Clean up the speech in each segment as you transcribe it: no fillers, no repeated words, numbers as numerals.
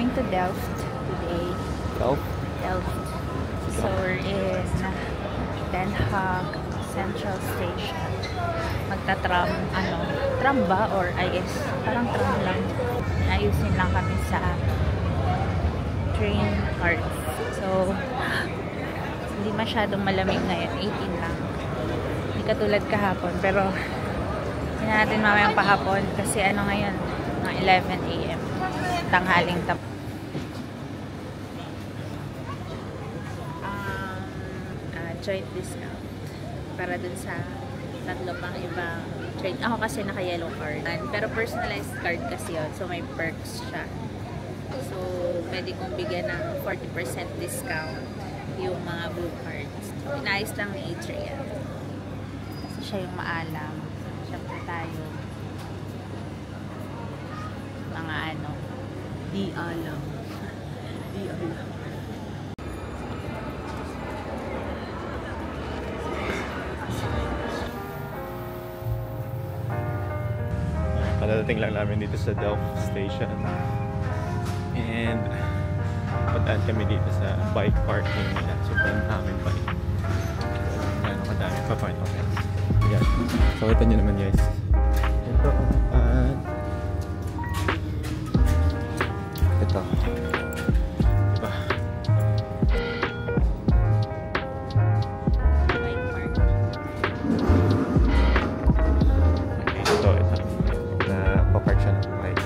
going to Delft today. Delft? Delft. So we're in Den Haag Central Station. Magta-tram, tram ba? Or I guess, parang tram lang. Ayusin lang kami sa train cards. So, hindi masyadong malamig ngayon. 18 lang. Hindi katulad kahapon. Pero, hindi natin mamayang pahapon. Kasi ngayon, mga 11 AM. Tanghaling tapos. Joint discount. Para dun sa tatlo pang ibang train. Ako kasi naka-yellow card. Pero personalized card kasi yun. So, may perks siya. So, pwede kong bigyan ng 40% discount yung mga blue cards. So, inayos lang ni Adrian. Kasi siya yung maalam. Siyempre tayo. Mga di alam. Di alam. Kadadating lang namin dito sa Delft Station. And padaan kami dito sa bike parking nila. Sobrang daming bike. Gano'ng kadami pa point of view. Yan. So kita nyo naman guys. Ito. Ito. Diba? Papark siya ng bike.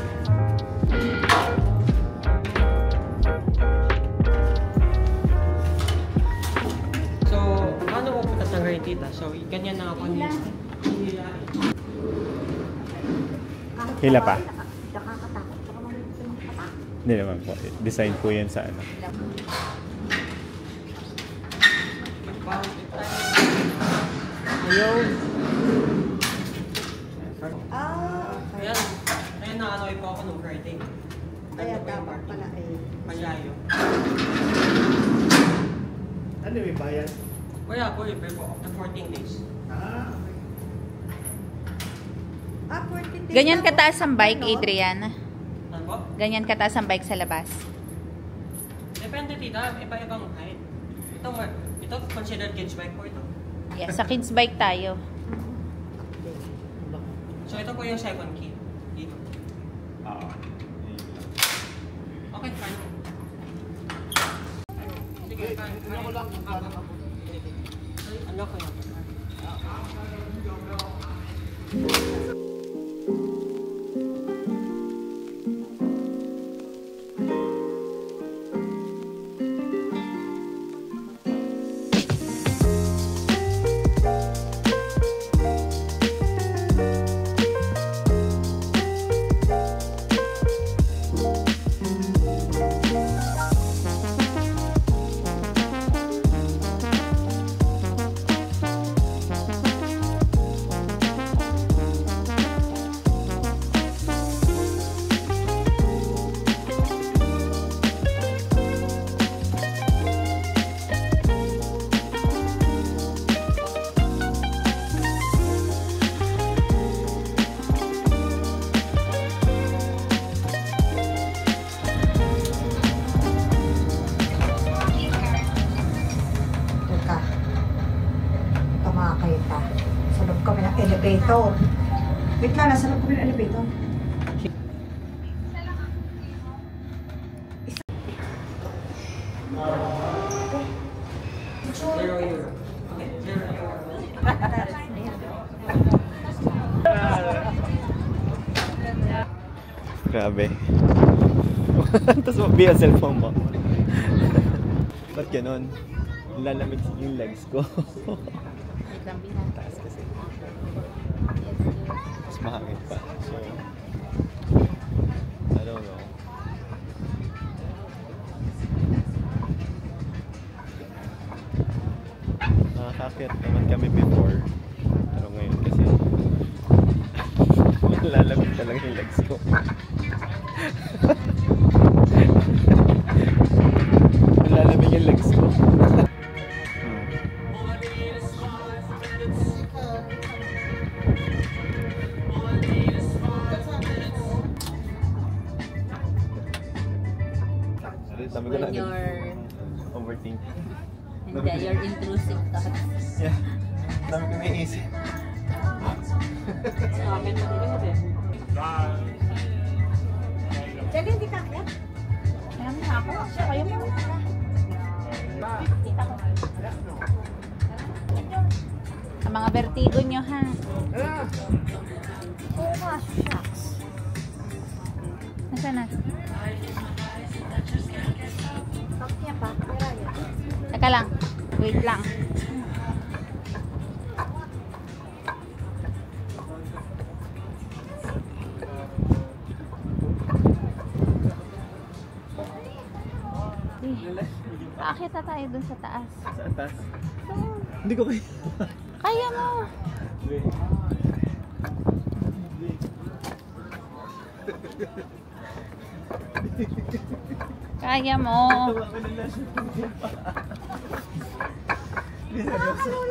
So, paano ko putas ng Garantita? So, ganyan na ako ni Hila pa? Hindi naman po. Design po yan sa Ayaw. Ayan na po ako nung Friday. Kaya dapat pala Malayo. Ano may bayad? Wala po, libre po. After 14 days. 14 days. Ganyan kataas ang bike, Adrian? Ano po? Ganyan kataas ang bike sa labas? Depende tita, iba-ibang height. Ito considered kids bike po ito. Yeah, sa kids bike tayo. So ito po yung second key. Dito. Okay, fine. Sige, fine. Ano lang? Ano ko lang? Elevator. Wait lang, nasa loob kami ng elevator. €0. Okay, €0. Grabe. Tapos mabiya cellphone mo. Ba't ganun? Lalamig yung legs ko. Taas kasi. Mas mahangin pa. So, I don't know. Nakakakit naman kami before. Pero ngayon kasi lalamig talaga yung legs ko. Lalamig yung legs ko. Sabi ko na When you're... overthink. Hindi, you're intrusive thoughts. Yeah. Dami ko naisip. Akin na rin eh. Jadi hindi ka kaya? Kaya mo ako. Kayo mo. Kita ko. Sa mga vertigo nyo, ha? Oo nga, shucks. Nasaan na? Bakit pa? Kaya yan. Teka lang. Wait lang. Aakit na tayo dun sa taas. Sa atas. Hindi ko kaya. Kaya mo. Kaya mo. Wala,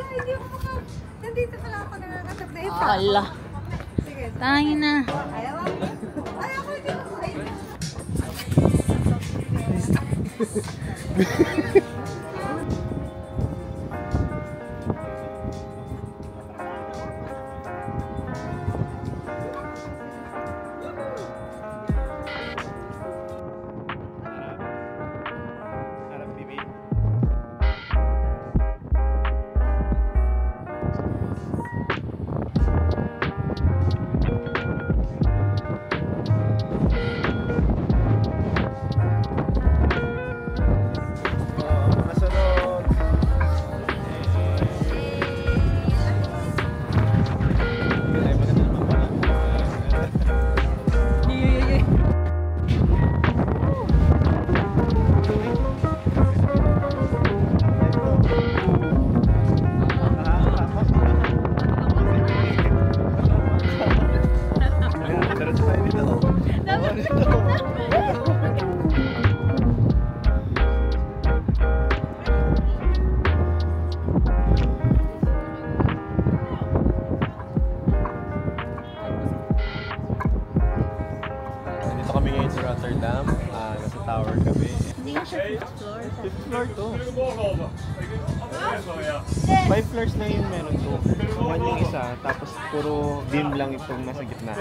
hindi ako maka... Nandito ka lang ako nakakasap na ito. Ala. Sige. Tayo na. Ayaw ako. Ayaw ko, hindi ako. Ayaw. Harap TV. Masunod. Ay, maganda naman pala. Diretso tayo dito. Dito kami ngayon sa Rotterdam. Nasa tower kami. Hindi nga siya fifth floor. 5th floor to. 5 floors lang yung meron to. One yung isa, tapos puro beam lang itong nasa gitna.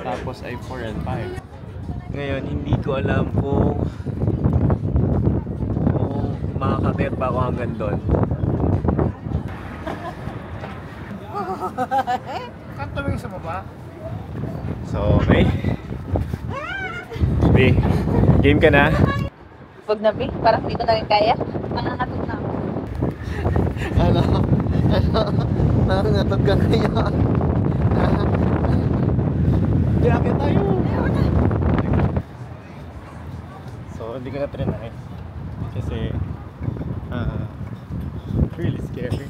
Tapos ay 4 and 5. Ngayon, hindi ko alam kung makakakit pa ako hanggang doon. Kanto mo yung sa baba? So, okay. B, game ka na? Huwag na, Bi. Parang hindi ko na rin kaya. Nangangatog na ako. Nangangatog ka ngayon. Dirakit tayo. So, hindi ko na trinay. Kasi, really scary.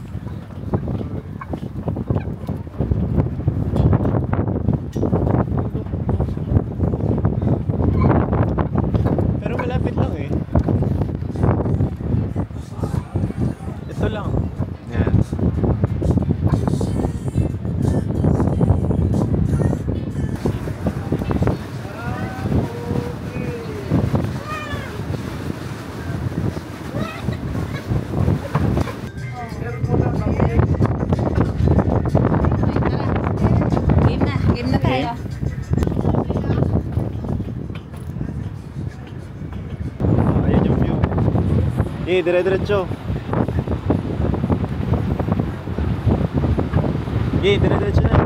Pero malapit lang eh. Ito lang. Yan. Game na. Game na tayo. Ayan yung view. Dire-diretso. Dire-diretso na.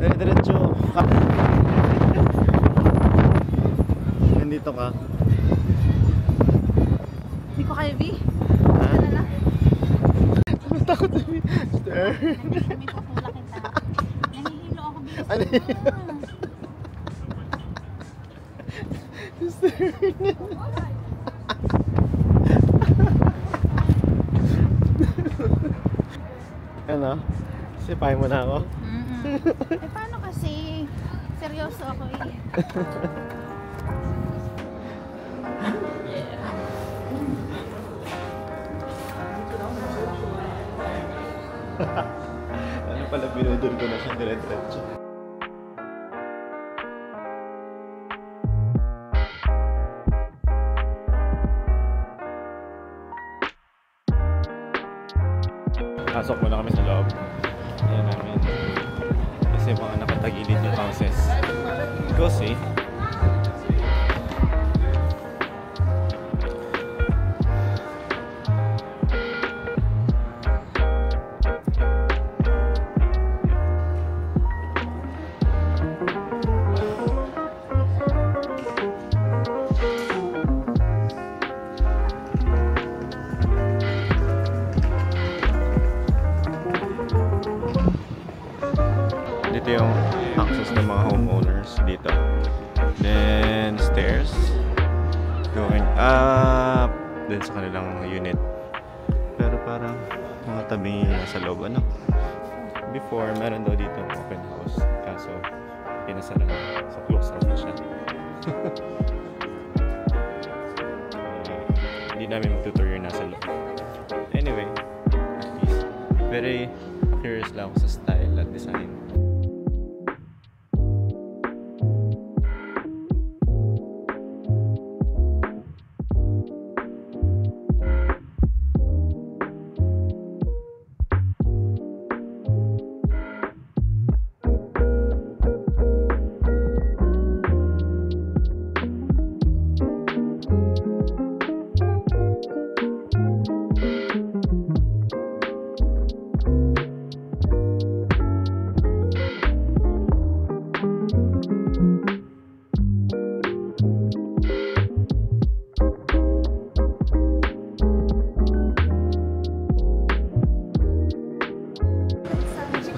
Dire-diretso. Nandito ka. Hindi ko kaya, Bi. Ha? Ano na? Takot na Mister. May papula kita. Nahihilo ako, Bi. Ano yun? Mister. Ano? Sipahin mo na ako? Eh, paano kasi? Seryoso ako eh. Ano pala binudol ko na siya dire-diretso. Pasok muna kami sa loob. Ayan namin. Kasi mga nakatagilid yung houses. Go see. Dito yung access ng mga homeowners dito. Then stairs going up then sa kanilang unit. Pero parang mga tabi sa loob ano. Before meron daw dito open house kaso pinasara na. So close house na siya. Hindi namin magtutour yung nasa loob. Anyway, at least very curious lang ako sa style at design.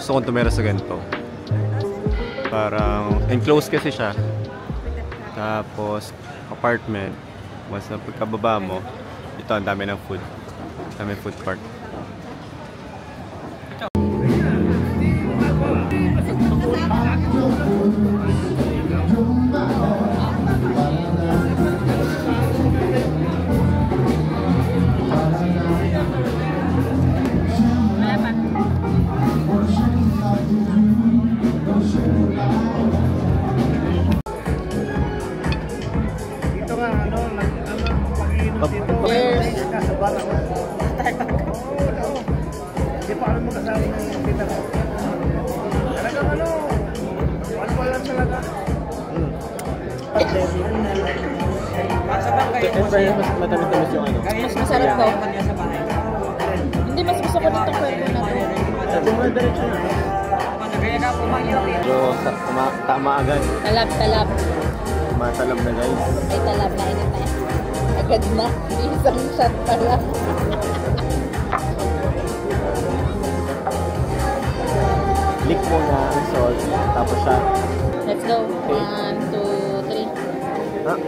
Gusto kong tumira sa ganito. Parang enclosed kasi siya. Tapos apartment. Once na pagkababa mo, ito ang dami ng food. Dami food court. Hindi pa alam mo kasama ng tita ko. Talagang ano, wala lang talaga. Mas matamis-tamis yung ano. Mas masarap ko. Hindi, mas gusto ko dito kwento na to. Diretso na. So, tama agad. Talab. Matalab na guys. Ay, talab na. Init na. Agad na. Isang shot pa lang. Lick muna ang salt, tapos shot. Let's go. 1, 2, 3. Ah,